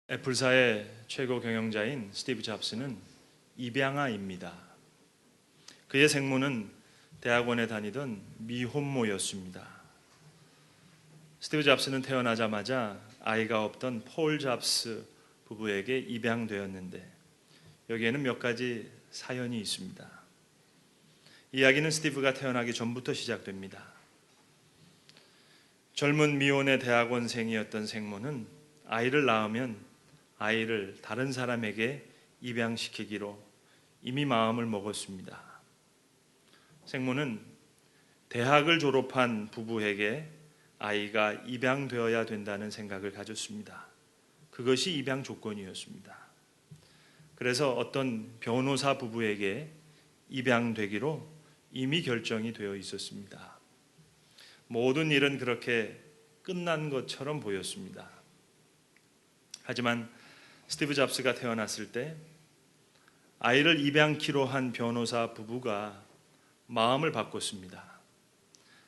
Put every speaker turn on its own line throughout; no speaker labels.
애플사의 최고 경영자인 스티브 잡스는 입양아입니다. 그의 생모는 대학원에 다니던 미혼모였습니다. 스티브 잡스는 태어나자마자 아이가 없던 폴 잡스 부부에게 입양되었는데 여기에는 몇 가지 사연이 있습니다. 이야기는 스티브가 태어나기 전부터 시작됩니다. 젊은 미혼의 대학원생이었던 생모는 아이를 낳으면 아이를 다른 사람에게 입양시키기로 이미 마음을 먹었습니다. 생모는 대학을 졸업한 부부에게 아이가 입양되어야 된다는 생각을 가졌습니다. 그것이 입양 조건이었습니다. 그래서 어떤 변호사 부부에게 입양되기로 이미 결정이 되어 있었습니다. 모든 일은 그렇게 끝난 것처럼 보였습니다. 하지만 스티브 잡스가 태어났을 때 아이를 입양키로 한 변호사 부부가 마음을 바꿨습니다.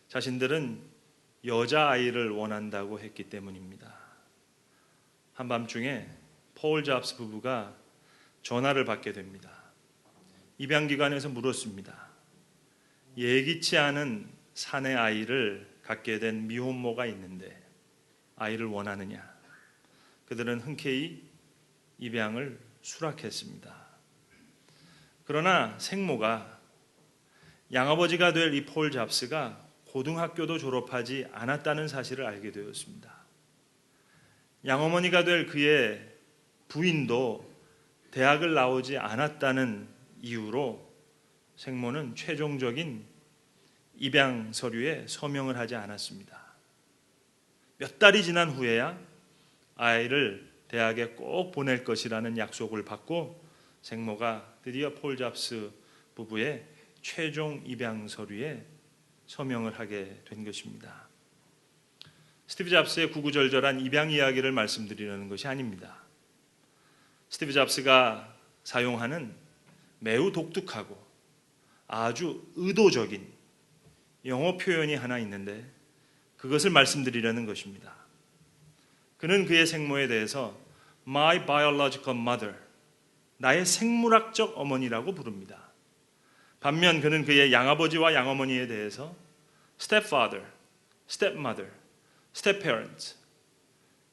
자신들은 여자아이를 원한다고 했기 때문입니다. 한밤중에 폴 잡스 부부가 전화를 받게 됩니다. 입양기관에서 물었습니다. 예기치 않은 사내 아이를 갖게 된 미혼모가 있는데 아이를 원하느냐? 그들은 흔쾌히 입양을 수락했습니다. 그러나 생모가 양아버지가 될 이 폴 잡스가 고등학교도 졸업하지 않았다는 사실을 알게 되었습니다. 양어머니가 될 그의 부인도 대학을 나오지 않았다는 이유로 생모는 최종적인 입양 서류에 서명을 하지 않았습니다. 몇 달이 지난 후에야 아이를 대학에 꼭 보낼 것이라는 약속을 받고 생모가 드디어 폴 잡스 부부의 최종 입양 서류에 서명을 하게 된 것입니다. 스티브 잡스의 구구절절한 입양 이야기를 말씀드리려는 것이 아닙니다. 스티브 잡스가 사용하는 매우 독특하고 아주 의도적인 영어 표현이 하나 있는데 그것을 말씀드리려는 것입니다. 그는 그의 생모에 대해서 My biological mother, 나의 생물학적 어머니라고 부릅니다. 반면 그는 그의 양아버지와 양어머니에 대해서 stepfather, stepmother, stepparent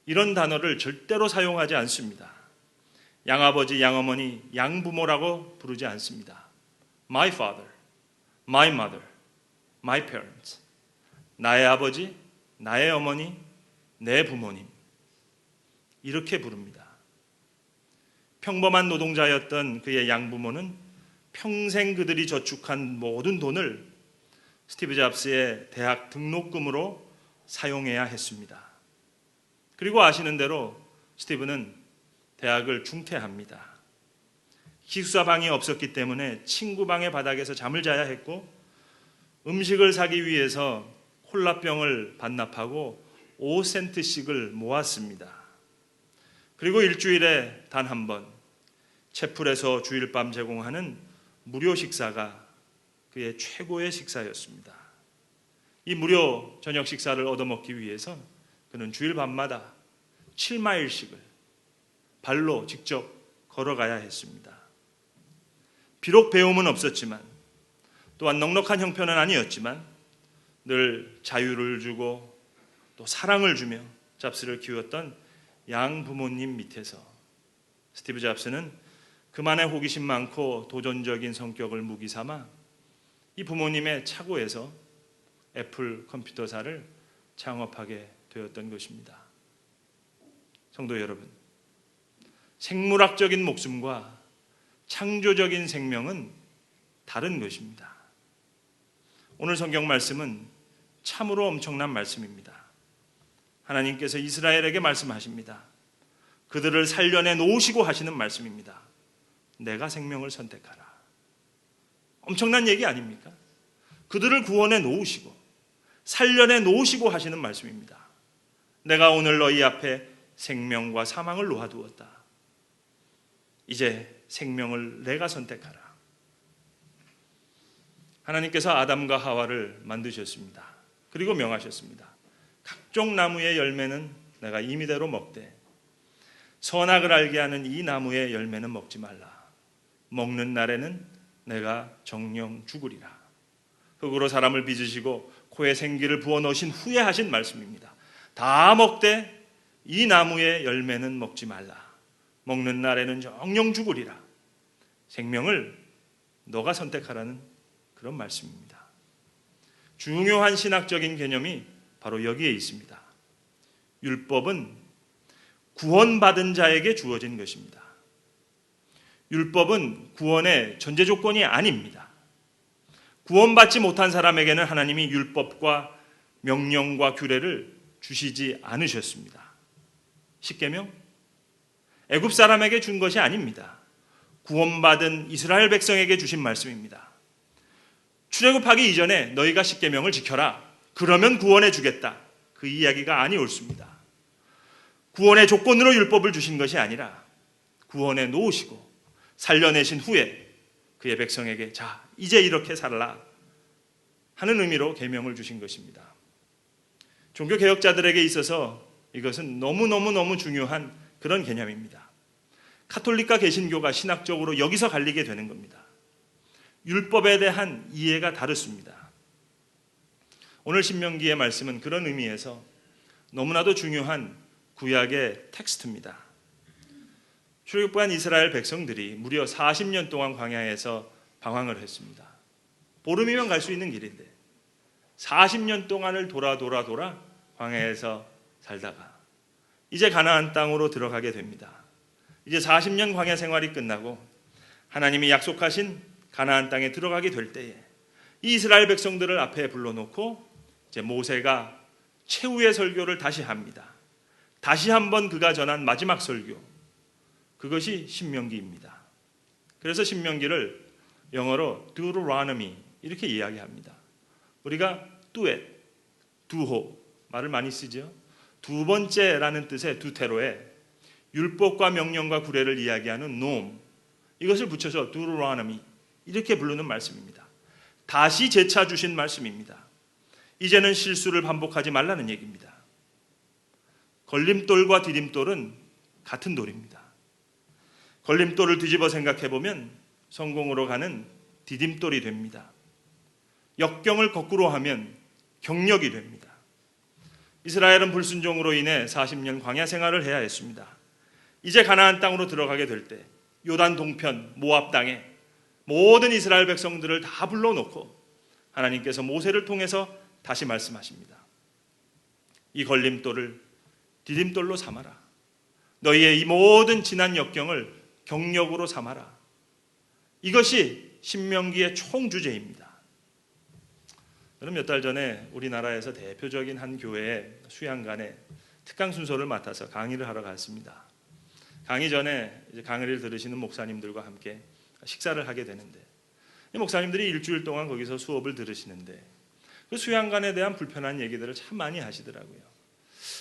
이런 단어를 절대로 사용하지 않습니다. 양아버지, 양어머니, 양부모라고 부르지 않습니다. My father, my mother, my parents, 나의 아버지, 나의 어머니, 내 부모님 이렇게 부릅니다. 평범한 노동자였던 그의 양부모는 평생 그들이 저축한 모든 돈을 스티브 잡스의 대학 등록금으로 사용해야 했습니다. 그리고 아시는 대로 스티브는 대학을 중퇴합니다. 기숙사방이 없었기 때문에 친구 방의 바닥에서 잠을 자야 했고 음식을 사기 위해서 콜라병을 반납하고 5센트씩을 모았습니다. 그리고 일주일에 단 한 번 채플에서 주일 밤 제공하는 무료 식사가 그의 최고의 식사였습니다. 이 무료 저녁 식사를 얻어먹기 위해서 그는 주일 밤마다 7마일씩을 발로 직접 걸어가야 했습니다. 비록 배움은 없었지만 또한 넉넉한 형편은 아니었지만 늘 자유를 주고 또 사랑을 주며 잡스를 키웠던 양부모님 밑에서 스티브 잡스는 그만의 호기심 많고 도전적인 성격을 무기 삼아 이 부모님의 차고에서 애플 컴퓨터사를 창업하게 되었던 것입니다. 성도 여러분, 생물학적인 목숨과 창조적인 생명은 다른 것입니다. 오늘 성경 말씀은 참으로 엄청난 말씀입니다. 하나님께서 이스라엘에게 말씀하십니다. 그들을 살려내 놓으시고 하시는 말씀입니다. 내가 생명을 선택하라. 엄청난 얘기 아닙니까? 그들을 구원해 놓으시고 살려내 놓으시고 하시는 말씀입니다. 내가 오늘 너희 앞에 생명과 사망을 놓아두었다. 이제 생명을 내가 선택하라. 하나님께서 아담과 하와를 만드셨습니다. 그리고 명하셨습니다. 각종 나무의 열매는 내가 임의대로 먹되 선악을 알게 하는 이 나무의 열매는 먹지 말라. 먹는 날에는 내가 정령 죽으리라. 흙으로 사람을 빚으시고 코에 생기를 부어 넣으신 후에 하신 말씀입니다. 다 먹되 이 나무의 열매는 먹지 말라. 먹는 날에는 정령 죽으리라. 생명을 너가 선택하라는 그런 말씀입니다. 중요한 신학적인 개념이 바로 여기에 있습니다. 율법은 구원받은 자에게 주어진 것입니다. 율법은 구원의 전제 조건이 아닙니다. 구원받지 못한 사람에게는 하나님이 율법과 명령과 규례를 주시지 않으셨습니다. 십계명? 애굽 사람에게 준 것이 아닙니다. 구원받은 이스라엘 백성에게 주신 말씀입니다. 출애굽하기 이전에 너희가 십계명을 지켜라. 그러면 구원해 주겠다. 그 이야기가 아니 옳습니다. 구원의 조건으로 율법을 주신 것이 아니라 구원해 놓으시고 살려내신 후에 그의 백성에게 자 이제 이렇게 살라 하는 의미로 계명을 주신 것입니다. 종교개혁자들에게 있어서 이것은 너무너무 중요한 그런 개념입니다. 카톨릭과 개신교가 신학적으로 여기서 갈리게 되는 겁니다. 율법에 대한 이해가 다릅니다. 오늘 신명기의 말씀은 그런 의미에서 너무나도 중요한 구약의 텍스트입니다. 출애굽한 이스라엘 백성들이 무려 40년 동안 광야에서 방황을 했습니다. 보름이면 갈 수 있는 길인데 40년 동안을 돌아 광야에서 살다가 이제 가나안 땅으로 들어가게 됩니다. 이제 40년 광야 생활이 끝나고 하나님이 약속하신 가나안 땅에 들어가게 될 때에 이 이스라엘 백성들을 앞에 불러놓고 이제 모세가 최후의 설교를 다시 합니다. 다시 한번 그가 전한 마지막 설교, 그것이 신명기입니다. 그래서 신명기를 영어로 Deuteronomy 이렇게 이야기합니다. 우리가 뚜엣, 두호 말을 많이 쓰죠. 두 번째라는 뜻의 두테로에 율법과 명령과 구례를 이야기하는 놈, 이것을 붙여서 Deuteronomy 이렇게 부르는 말씀입니다. 다시 재차 주신 말씀입니다. 이제는 실수를 반복하지 말라는 얘기입니다. 걸림돌과 디딤돌은 같은 돌입니다. 걸림돌을 뒤집어 생각해보면 성공으로 가는 디딤돌이 됩니다. 역경을 거꾸로 하면 경력이 됩니다. 이스라엘은 불순종으로 인해 40년 광야 생활을 해야 했습니다. 이제 가나안 땅으로 들어가게 될 때 요단 동편 모압 땅에 모든 이스라엘 백성들을 다 불러놓고 하나님께서 모세를 통해서 다시 말씀하십니다. 이 걸림돌을 디딤돌로 삼아라. 너희의 이 모든 지난 역경을 경력으로 삼아라. 이것이 신명기의 총주제입니다. 저는 몇 달 전에 우리나라에서 대표적인 한 교회의 수양관에 특강 순서를 맡아서 강의를 하러 갔습니다. 강의 전에 이제 강의를 들으시는 목사님들과 함께 식사를 하게 되는데 이 목사님들이 일주일 동안 거기서 수업을 들으시는데 그 수양관에 대한 불편한 얘기들을 참 많이 하시더라고요.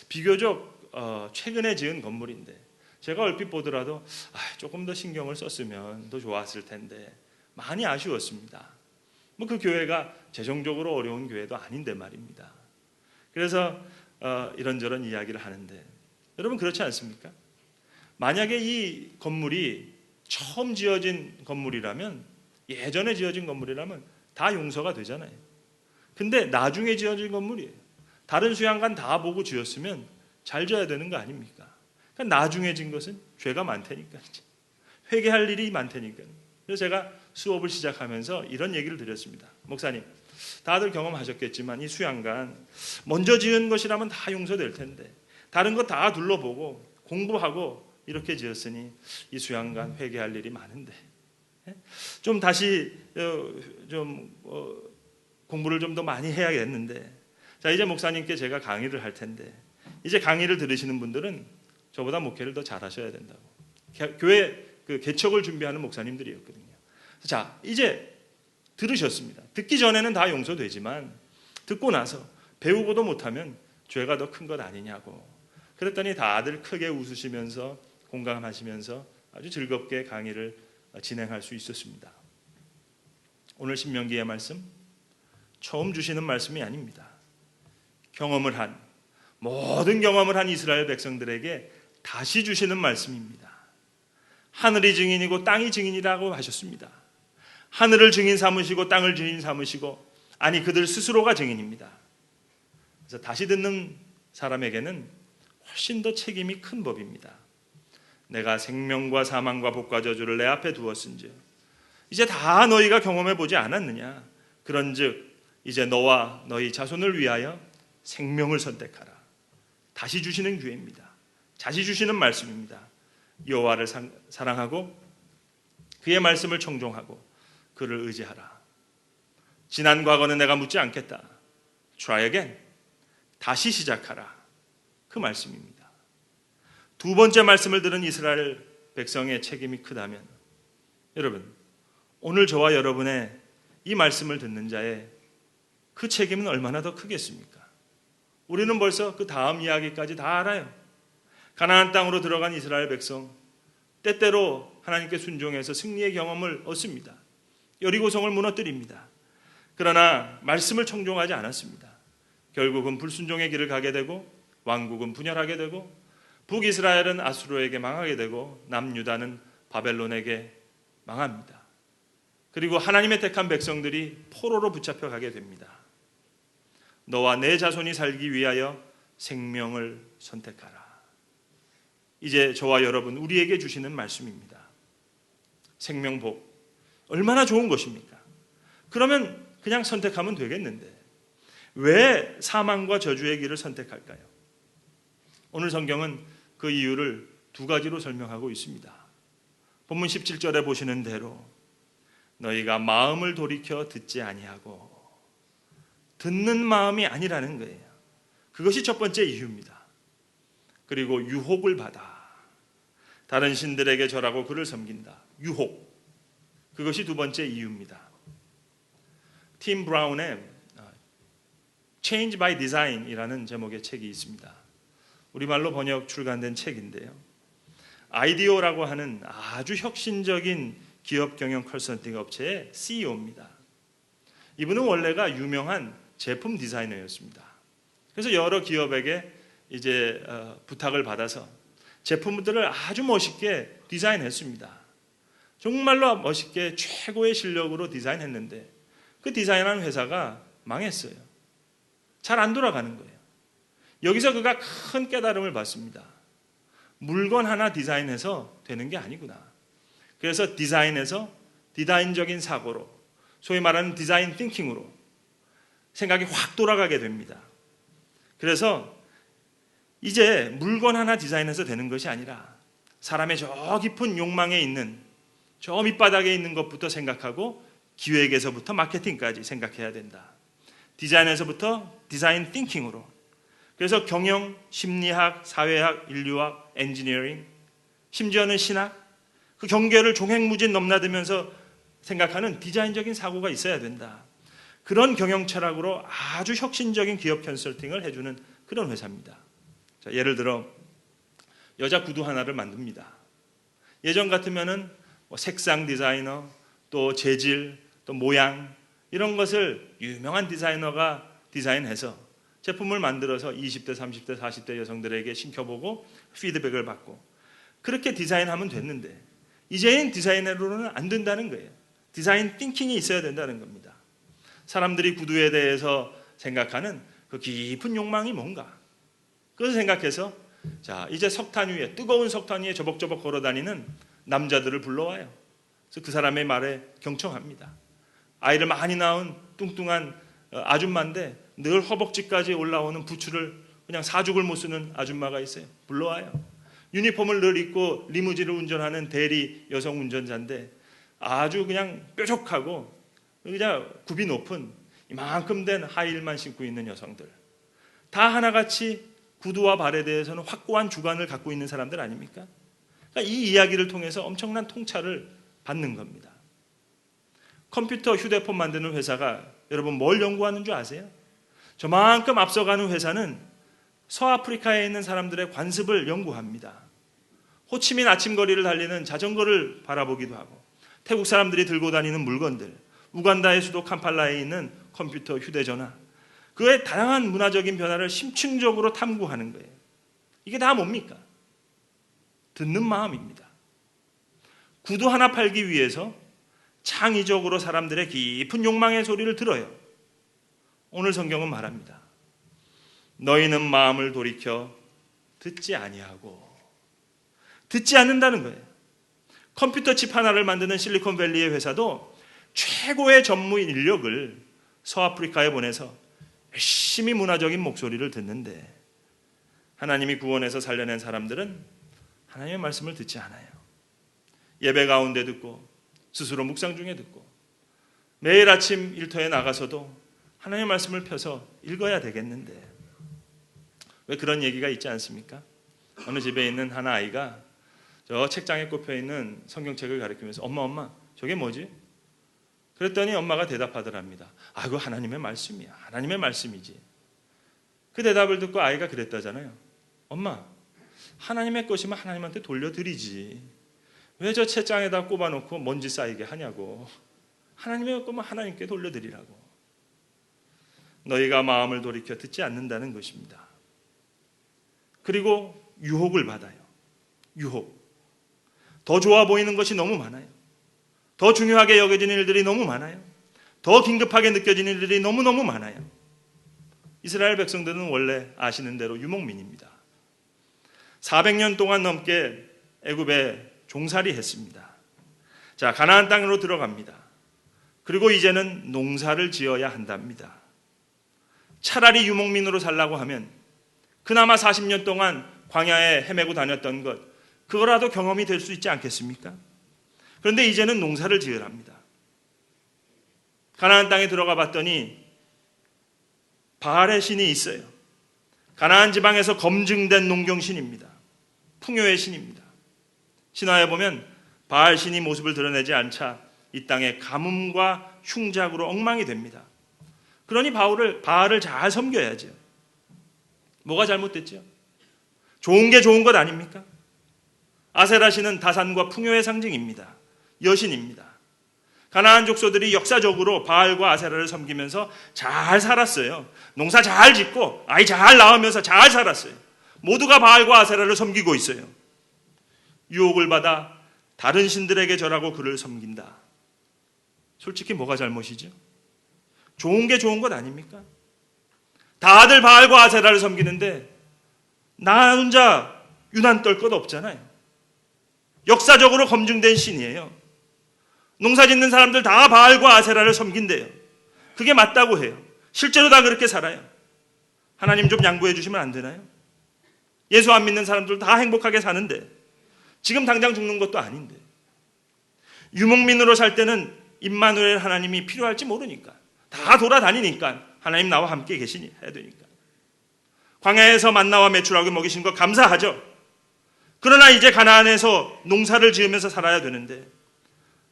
비교적 최근에 지은 건물인데 제가 얼핏 보더라도 조금 더 신경을 썼으면 더 좋았을 텐데 많이 아쉬웠습니다. 뭐 그 교회가 재정적으로 어려운 교회도 아닌데 말입니다. 그래서 이런저런 이야기를 하는데 여러분 그렇지 않습니까? 만약에 이 건물이 처음 지어진 건물이라면 예전에 지어진 건물이라면 다 용서가 되잖아요. 근데 나중에 지어진 건물이에요. 다른 수양관 다 보고 지었으면 잘 져야 되는 거 아닙니까? 그러니까 나중에 진 것은 죄가 많다니까 회개할 일이 많다니까요. 그래서 제가 수업을 시작하면서 이런 얘기를 드렸습니다. 목사님, 다들 경험하셨겠지만 이 수양관 먼저 지은 것이라면 다 용서될 텐데 다른 거 다 둘러보고 공부하고 이렇게 지었으니 이 수양관 회개할 일이 많은데 좀 다시 공부를 좀 더 많이 해야겠는데 자 이제 목사님께 제가 강의를 할 텐데 이제 강의를 들으시는 분들은 저보다 목회를 더 잘하셔야 된다고. 교회 그 개척을 준비하는 목사님들이었거든요. 자 이제 들으셨습니다. 듣기 전에는 다 용서되지만 듣고 나서 배우고도 못하면 죄가 더 큰 것 아니냐고. 그랬더니 다들 크게 웃으시면서 공감하시면서 아주 즐겁게 강의를 진행할 수 있었습니다. 오늘 신명기의 말씀 처음 주시는 말씀이 아닙니다. 모든 경험을 한 이스라엘 백성들에게 다시 주시는 말씀입니다. 하늘이 증인이고 땅이 증인이라고 하셨습니다. 하늘을 증인 삼으시고 땅을 증인 삼으시고, 아니 그들 스스로가 증인입니다. 그래서 다시 듣는 사람에게는 훨씬 더 책임이 큰 법입니다. 내가 생명과 사망과 복과 저주를 내 앞에 두었은즉 이제 다 너희가 경험해 보지 않았느냐? 그런즉 이제 너와 너희 자손을 위하여 생명을 선택하라. 다시 주시는 기회입니다. 다시 주시는 말씀입니다. 여호와를 사랑하고 그의 말씀을 청종하고 그를 의지하라. 지난 과거는 내가 묻지 않겠다. Try again. 다시 시작하라. 그 말씀입니다. 두 번째 말씀을 들은 이스라엘 백성의 책임이 크다면, 여러분, 오늘 저와 여러분의 이 말씀을 듣는 자의 그 책임은 얼마나 더 크겠습니까? 우리는 벌써 그 다음 이야기까지 다 알아요. 가나안 땅으로 들어간 이스라엘 백성, 때때로 하나님께 순종해서 승리의 경험을 얻습니다. 여리고성을 무너뜨립니다. 그러나 말씀을 청종하지 않았습니다. 결국은 불순종의 길을 가게 되고 왕국은 분열하게 되고 북이스라엘은 아수르에게 망하게 되고 남유다는 바벨론에게 망합니다. 그리고 하나님의 택한 백성들이 포로로 붙잡혀 가게 됩니다. 너와 내 자손이 살기 위하여 생명을 선택하라. 이제 저와 여러분, 우리에게 주시는 말씀입니다. 생명복, 얼마나 좋은 것입니까? 그러면 그냥 선택하면 되겠는데 왜 사망과 저주의 길을 선택할까요? 오늘 성경은 그 이유를 두 가지로 설명하고 있습니다. 본문 17절에 보시는 대로 너희가 마음을 돌이켜 듣지 아니하고, 듣는 마음이 아니라는 거예요. 그것이 첫 번째 이유입니다. 그리고 유혹을 받아 다른 신들에게 절하고 그를 섬긴다. 유혹, 그것이 두 번째 이유입니다. 팀 브라운의 Change by Design이라는 제목의 책이 있습니다. 우리말로 번역 출간된 책인데요, 아이디오라고 하는 아주 혁신적인 기업 경영 컨설팅 업체의 CEO입니다. 이분은 원래가 유명한 제품 디자이너였습니다. 그래서 여러 기업에게 이제 부탁을 받아서 제품들을 아주 멋있게 디자인했습니다. 정말로 멋있게 최고의 실력으로 디자인했는데 그 디자인하는 회사가 망했어요. 잘 안 돌아가는 거예요. 여기서 그가 큰 깨달음을 받습니다. 물건 하나 디자인해서 되는 게 아니구나. 그래서 디자인적인 사고로, 소위 말하는 디자인 띵킹으로 생각이 확 돌아가게 됩니다. 그래서 이제 물건 하나 디자인해서 되는 것이 아니라 사람의 저 깊은 욕망에 있는, 저 밑바닥에 있는 것부터 생각하고 기획에서부터 마케팅까지 생각해야 된다. 디자인에서부터 디자인 띵킹으로. 그래서 경영, 심리학, 사회학, 인류학, 엔지니어링, 심지어는 신학, 그 경계를 종횡무진 넘나들면서 생각하는 디자인적인 사고가 있어야 된다. 그런 경영 철학으로 아주 혁신적인 기업 컨설팅을 해주는 그런 회사입니다. 자, 예를 들어 여자 구두 하나를 만듭니다. 예전 같으면은 색상 디자이너, 또 재질, 또 모양, 이런 것을 유명한 디자이너가 디자인해서 제품을 만들어서 20대, 30대, 40대 여성들에게 신켜보고 피드백을 받고 그렇게 디자인하면 됐는데, 이제는 디자이너로는 안 된다는 거예요. 디자인 띵킹이 있어야 된다는 겁니다. 사람들이 구두에 대해서 생각하는 그 깊은 욕망이 뭔가, 그것을 생각해서 자, 이제 석탄 위에, 뜨거운 석탄 위에 저벅저벅 걸어다니는 남자들을 불러와요. 그래서 그 사람의 말에 경청합니다. 아이를 많이 낳은 뚱뚱한 아줌마인데 늘 허벅지까지 올라오는 부츠를 그냥 사죽을 못 쓰는 아줌마가 있어요. 불러와요. 유니폼을 늘 입고 리무진을 운전하는 대리 여성 운전자인데 아주 그냥 뾰족하고 그냥 굽이 높은 이만큼 된 하이힐만 신고 있는 여성들, 다 하나같이 구두와 발에 대해서는 확고한 주관을 갖고 있는 사람들 아닙니까? 그러니까 이 이야기를 통해서 엄청난 통찰을 받는 겁니다. 컴퓨터, 휴대폰 만드는 회사가 여러분 뭘 연구하는 줄 아세요? 저만큼 앞서가는 회사는 서아프리카에 있는 사람들의 관습을 연구합니다. 호치민 아침거리를 달리는 자전거를 바라보기도 하고, 태국 사람들이 들고 다니는 물건들, 우간다의 수도 캄팔라에 있는 컴퓨터, 휴대전화, 그의 다양한 문화적인 변화를 심층적으로 탐구하는 거예요. 이게 다 뭡니까? 듣는 마음입니다. 구두 하나 팔기 위해서 창의적으로 사람들의 깊은 욕망의 소리를 들어요. 오늘 성경은 말합니다. 너희는 마음을 돌이켜 듣지 아니하고, 듣지 않는다는 거예요. 컴퓨터 칩 하나를 만드는 실리콘밸리의 회사도 최고의 전문 인력을 서아프리카에 보내서 열심히 문화적인 목소리를 듣는데, 하나님이 구원해서 살려낸 사람들은 하나님의 말씀을 듣지 않아요. 예배 가운데 듣고, 스스로 묵상 중에 듣고, 매일 아침 일터에 나가서도 하나님의 말씀을 펴서 읽어야 되겠는데, 왜 그런 얘기가 있지 않습니까? 어느 집에 있는 한 아이가 저 책장에 꼽혀 있는 성경책을 가리키면서 엄마 저게 뭐지? 그랬더니 엄마가 대답하더랍니다. 아, 그거 하나님의 말씀이야. 하나님의 말씀이지. 그 대답을 듣고 아이가 그랬다잖아요. 엄마, 하나님의 것이면 하나님한테 돌려드리지. 왜 저 책장에다 꼽아놓고 먼지 쌓이게 하냐고. 하나님의 거면 하나님께 돌려드리라고. 너희가 마음을 돌이켜 듣지 않는다는 것입니다. 그리고 유혹을 받아요. 유혹. 더 좋아 보이는 것이 너무 많아요. 더 중요하게 여겨지는 일들이 너무 많아요. 더 긴급하게 느껴지는 일들이 너무너무 많아요. 이스라엘 백성들은 원래 아시는 대로 유목민입니다. 400년 동안 넘게 애굽에 종살이 했습니다. 자, 가나안 땅으로 들어갑니다. 그리고 이제는 농사를 지어야 한답니다. 차라리 유목민으로 살라고 하면 그나마 40년 동안 광야에 헤매고 다녔던 것, 그거라도 경험이 될 수 있지 않겠습니까? 그런데 이제는 농사를 지으랍니다. 가나안 땅에 들어가 봤더니 바알의 신이 있어요. 가나안 지방에서 검증된 농경신입니다. 풍요의 신입니다. 신화에 보면 바알 신이 모습을 드러내지 않자 이 땅에 가뭄과 흉작으로 엉망이 됩니다. 그러니 바알을 잘 섬겨야죠. 뭐가 잘못됐죠? 좋은 게 좋은 것 아닙니까? 아세라 신은 다산과 풍요의 상징입니다. 여신입니다. 가나안 족속들이 역사적으로 바알과 아세라를 섬기면서 잘 살았어요. 농사 잘 짓고 아이 잘 낳으면서 잘 살았어요. 모두가 바알과 아세라를 섬기고 있어요. 유혹을 받아 다른 신들에게 절하고 그를 섬긴다. 솔직히 뭐가 잘못이죠? 좋은 게 좋은 것 아닙니까? 다들 바알과 아세라를 섬기는데 나 혼자 유난 떨 것 없잖아요. 역사적으로 검증된 신이에요. 농사 짓는 사람들 다 바알과 아세라를 섬긴대요. 그게 맞다고 해요. 실제로 다 그렇게 살아요. 하나님 좀 양보해 주시면 안 되나요? 예수 안 믿는 사람들 다 행복하게 사는데 지금 당장 죽는 것도 아닌데. 유목민으로 살 때는 임마누엘 하나님이 필요할지 모르니까, 다 돌아다니니까 하나님 나와 함께 계시니 해야 되니까. 광야에서 만나와 메추라고 먹이신 거 감사하죠. 그러나 이제 가나안에서 농사를 지으면서 살아야 되는데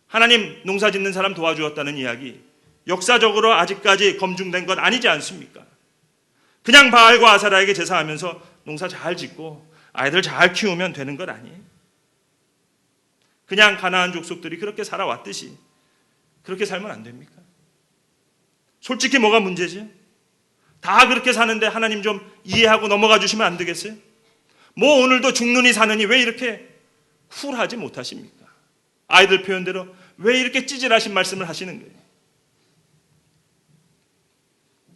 하나님 농사 짓는 사람 도와주었다는 이야기, 역사적으로 아직까지 검증된 것 아니지 않습니까? 그냥 바알과 아세라에게 제사하면서 농사 잘 짓고 아이들 잘 키우면 되는 것 아니에요? 그냥 가나안 족속들이 그렇게 살아왔듯이 그렇게 살면 안 됩니까? 솔직히 뭐가 문제지? 다 그렇게 사는데 하나님 좀 이해하고 넘어가 주시면 안 되겠어요? 뭐 오늘도 죽느니 사느니 왜 이렇게 쿨하지 못하십니까? 아이들 표현대로 왜 이렇게 찌질하신 말씀을 하시는 거예요?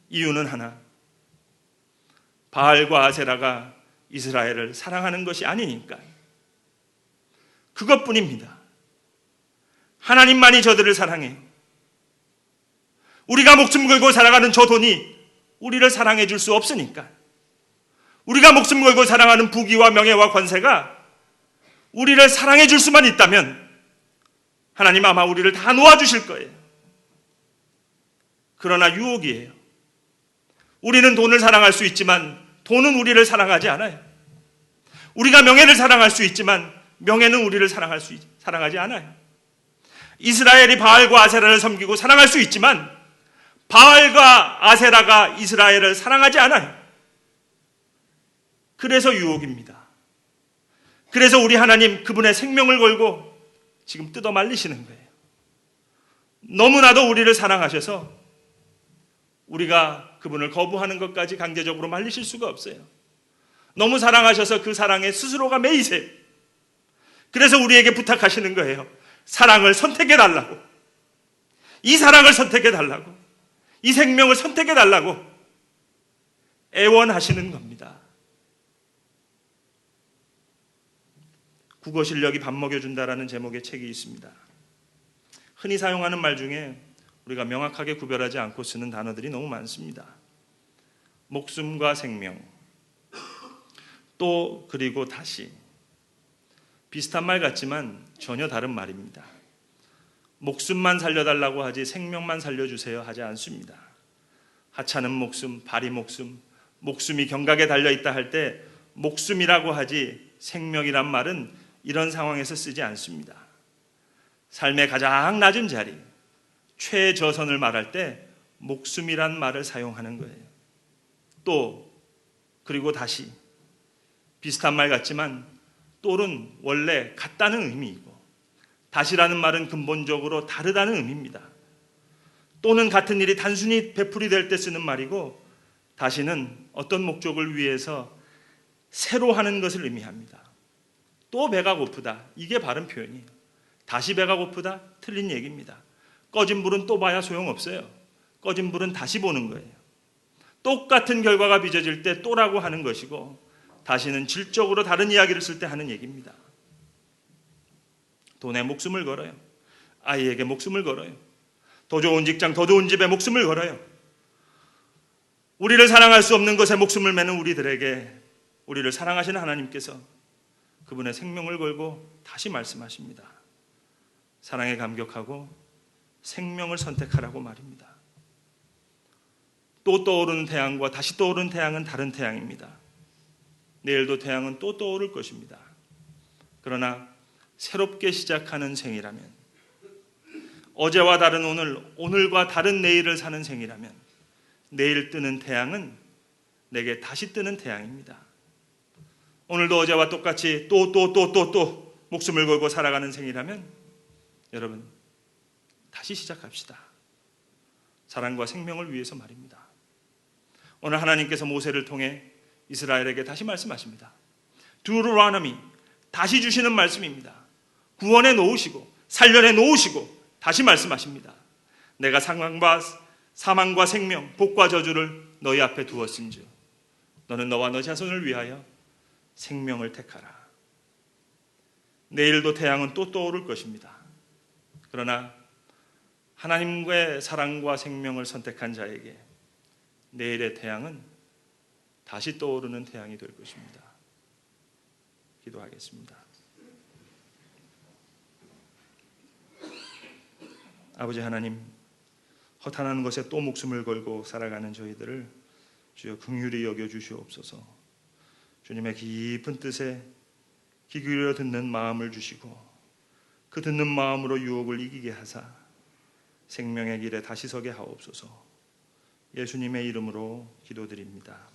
이유는 하나, 바알과 아세라가 이스라엘을 사랑하는 것이 아니니까. 그것뿐입니다. 하나님만이 저들을 사랑해요. 우리가 목숨 걸고 살아가는 저 돈이 우리를 사랑해 줄 수 없으니까. 우리가 목숨 걸고 사랑하는 부귀와 명예와 권세가 우리를 사랑해 줄 수만 있다면 하나님 아마 우리를 다 놓아주실 거예요. 그러나 유혹이에요. 우리는 돈을 사랑할 수 있지만 돈은 우리를 사랑하지 않아요. 우리가 명예를 사랑할 수 있지만 명예는 우리를 사랑하지 않아요. 이스라엘이 바알과 아세라를 섬기고 사랑할 수 있지만 바알과 아세라가 이스라엘을 사랑하지 않아요. 그래서 유혹입니다. 그래서 우리 하나님 그분의 생명을 걸고 지금 뜯어 말리시는 거예요. 너무나도 우리를 사랑하셔서 우리가 그분을 거부하는 것까지 강제적으로 말리실 수가 없어요. 너무 사랑하셔서 그 사랑에 스스로가 매이세요. 그래서 우리에게 부탁하시는 거예요. 사랑을 선택해 달라고. 이 사랑을 선택해 달라고. 이 생명을 선택해 달라고 애원하시는 겁니다. 국어 실력이 밥 먹여준다라는 제목의 책이 있습니다. 흔히 사용하는 말 중에 우리가 명확하게 구별하지 않고 쓰는 단어들이 너무 많습니다. 목숨과 생명, 또 그리고 다시. 비슷한 말 같지만 전혀 다른 말입니다. 목숨만 살려달라고 하지 생명만 살려주세요 하지 않습니다. 하찮은 목숨, 바리 목숨, 목숨이 경각에 달려있다 할 때 목숨이라고 하지 생명이란 말은 이런 상황에서 쓰지 않습니다. 삶의 가장 낮은 자리, 최저선을 말할 때 목숨이란 말을 사용하는 거예요. 또 그리고 다시. 비슷한 말 같지만 또는 원래 같다는 의미이고 다시라는 말은 근본적으로 다르다는 의미입니다. 또는 같은 일이 단순히 베풀이 될 때 쓰는 말이고 다시는 어떤 목적을 위해서 새로 하는 것을 의미합니다. 또 배가 고프다. 이게 바른 표현이에요. 다시 배가 고프다? 틀린 얘기입니다. 꺼진 불은 또 봐야 소용없어요. 꺼진 불은 다시 보는 거예요. 똑같은 결과가 빚어질 때 또라고 하는 것이고 다시는 질적으로 다른 이야기를 쓸 때 하는 얘기입니다. 돈에 목숨을 걸어요. 아이에게 목숨을 걸어요. 더 좋은 직장, 더 좋은 집에 목숨을 걸어요. 우리를 사랑할 수 없는 것에 목숨을 매는 우리들에게 우리를 사랑하시는 하나님께서 그분의 생명을 걸고 다시 말씀하십니다. 사랑에 감격하고 생명을 선택하라고 말입니다. 또 떠오르는 태양과 다시 떠오르는 태양은 다른 태양입니다. 내일도 태양은 또 떠오를 것입니다. 그러나 새롭게 시작하는 생이라면, 어제와 다른 오늘, 오늘과 다른 내일을 사는 생이라면 내일 뜨는 태양은 내게 다시 뜨는 태양입니다. 오늘도 어제와 똑같이 또 목숨을 걸고 살아가는 생이라면 여러분 다시 시작합시다. 사랑과 생명을 위해서 말입니다. 오늘 하나님께서 모세를 통해 이스라엘에게 다시 말씀하십니다. 두루라노미, 다시 주시는 말씀입니다. 구원해 놓으시고 살려내 놓으시고 다시 말씀하십니다. 내가 사망과 생명, 복과 저주를 너희 앞에 두었은즉 너는 너와 너 자손을 위하여 생명을 택하라. 내일도 태양은 또 떠오를 것입니다. 그러나 하나님과의 사랑과 생명을 선택한 자에게 내일의 태양은 다시 떠오르는 태양이 될 것입니다. 기도하겠습니다. 아버지 하나님, 허탄한 것에 또 목숨을 걸고 살아가는 저희들을 주여 긍휼히 여겨 주시옵소서. 주님의 깊은 뜻에 귀 기울여 듣는 마음을 주시고 그 듣는 마음으로 유혹을 이기게 하사 생명의 길에 다시 서게 하옵소서. 예수님의 이름으로 기도드립니다.